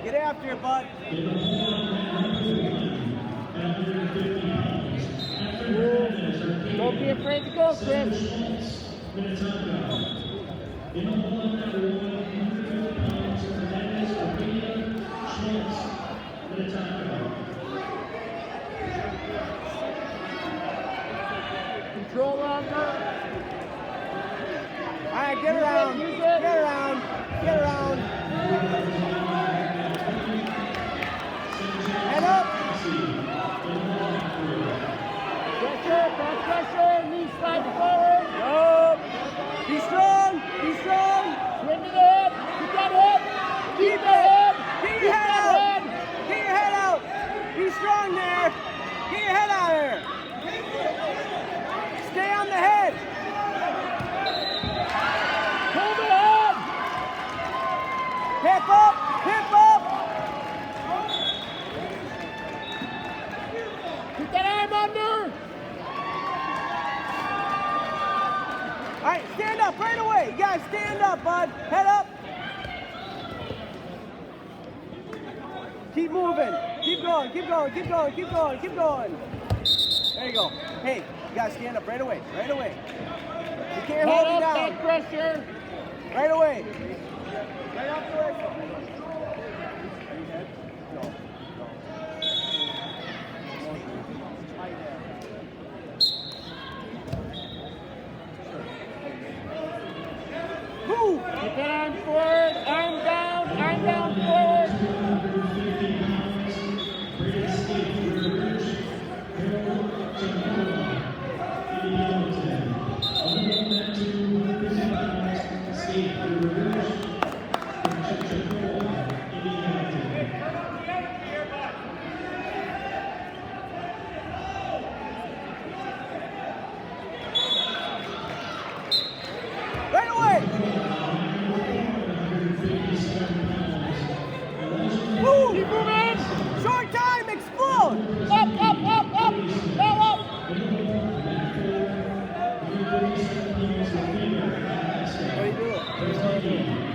Get after it, bud. Don't be afraid to go, Chris. Control longer. All right, get around. Get around. Get around. Head up. Pressure, back pressure, knees slide forward. Up. Be strong. Be strong. Swing to the head. Keep that head. Keep the head. Get your head out. Get your head out. Be strong there. Get your head out there. Stay on the head. Pull the head. Hip up. Hip up. Keep that arm under. All right, stand up right away. You guys stand up, bud. Head up. Keep moving. Keep going. Keep going. Keep going. Keep going. Keep going. There you go. Hey, you guys stand up right away. Right away. You can't hold Head it up, down. back pressure. Right away. Right off the whistle. Go. Move. Keep that arm forward, arm down forward. Right away. Move. Keep moving. Short time. Explode. Up, up, up, up. Now up. What do you do?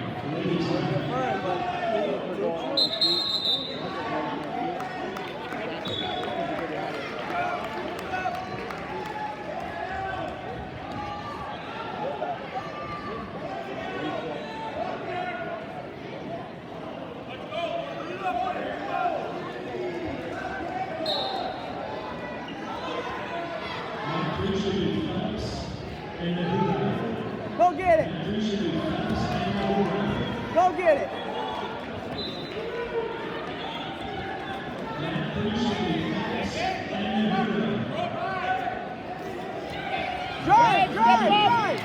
Go get it. Go get it. Drive, drive, drive.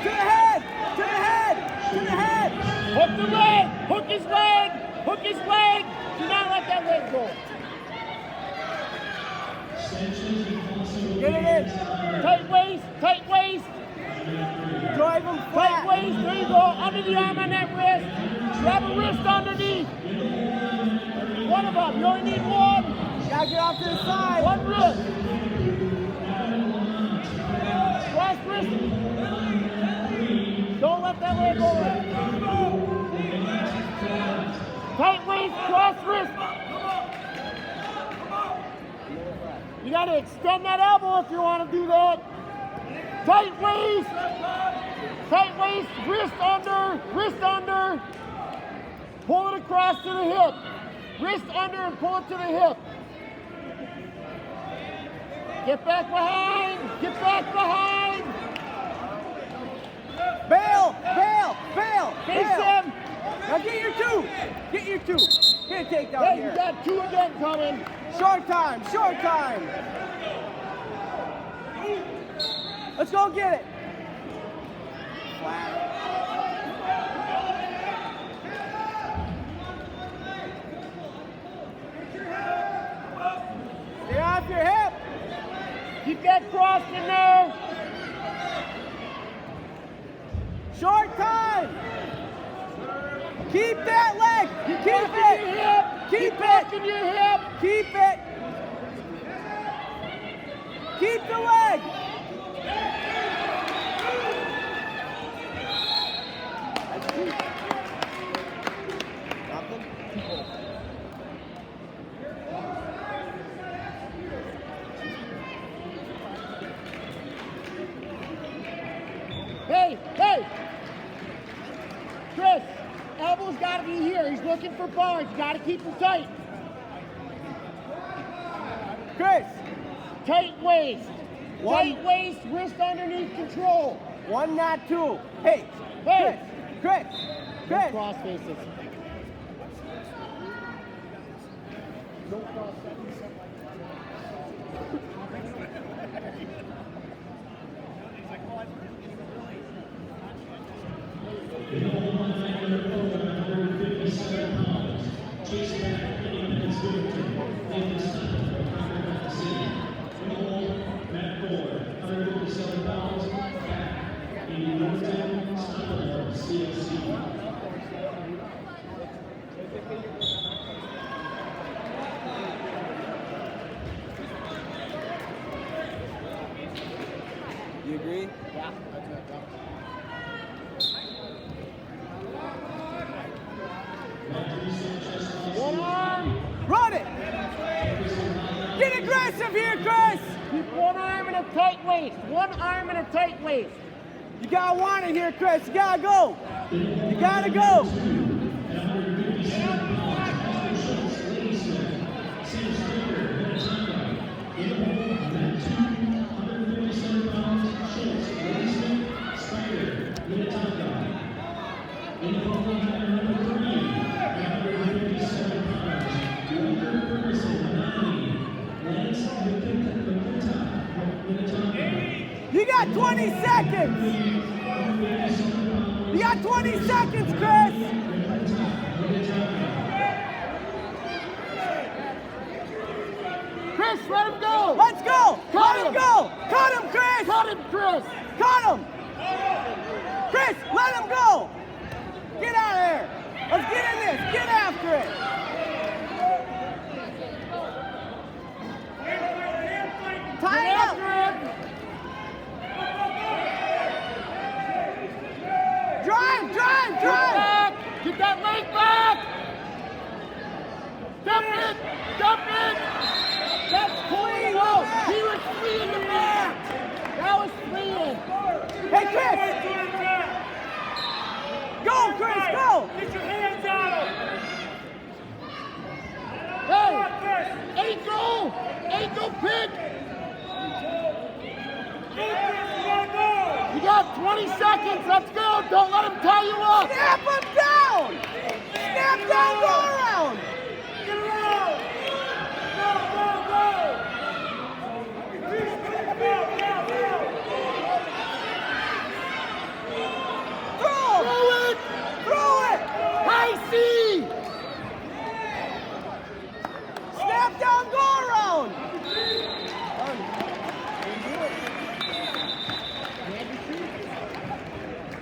To the head, to the head, to the head. Hook the leg. Hook his leg. Hook his leg. Do not let that leg go. Get it in. Tight waist. Tight waist. Drive him Tight flat. waist. There you go. Under the arm on that wrist. Grab a wrist underneath. One of them. You only need one. Gotta get off to the side. One wrist. Cross wrist. Don't let that leg go. Tight waist. Cross wrist. You gotta extend that elbow if you want to do that. Tight waist. Tight waist. Wrist under. Wrist under. Pull it across to the hip. Wrist under and pull it to the hip. Get back behind. Get back behind. Bail, bail, bail, Face bail. him. Now get your two. Get your two. Get a takedown Hey, you here. got two again coming. Short time, short time. Let's go get it. Flat. Stay off your hip. Keep that cross in there. Short time. Keep that leg. Keep Back in your it. hip. Keep back it. in your hip. Keep it. Keep the leg. Nothing. Chris, elbow's got to be here. He's looking for bars. You got to keep him tight. Chris. Tight waist. One. Tight waist, wrist underneath control. 1, not 2. Hey. Hey. Chris. Chris. Cross faces. No cross faces. You agree? Yeah. One arm. Run it! Get aggressive here, Chris! Keep one arm in a tight waist. One arm in a tight waist. You gotta want it here, Chris. You gotta go. You gotta go. You got 20 seconds. You got 20 seconds, Chris. Chris, let him go. Let's go. Cut Let him him. go. Cut him, Chris. Cut him, Chris. Cut him. Chris, let him go. Get out of there. Let's get in this. Get after it. Tie it up. Drive. Get back. Get that leg back. Dump it. Dump it. That's clean. Oh, he was fleeing the back. That was fleeing. Hey, Chris. Go, Chris, go. Get your hands out of Hey, ankle pick. You got 20 seconds. Let's go. Don't let him tie you up. Snap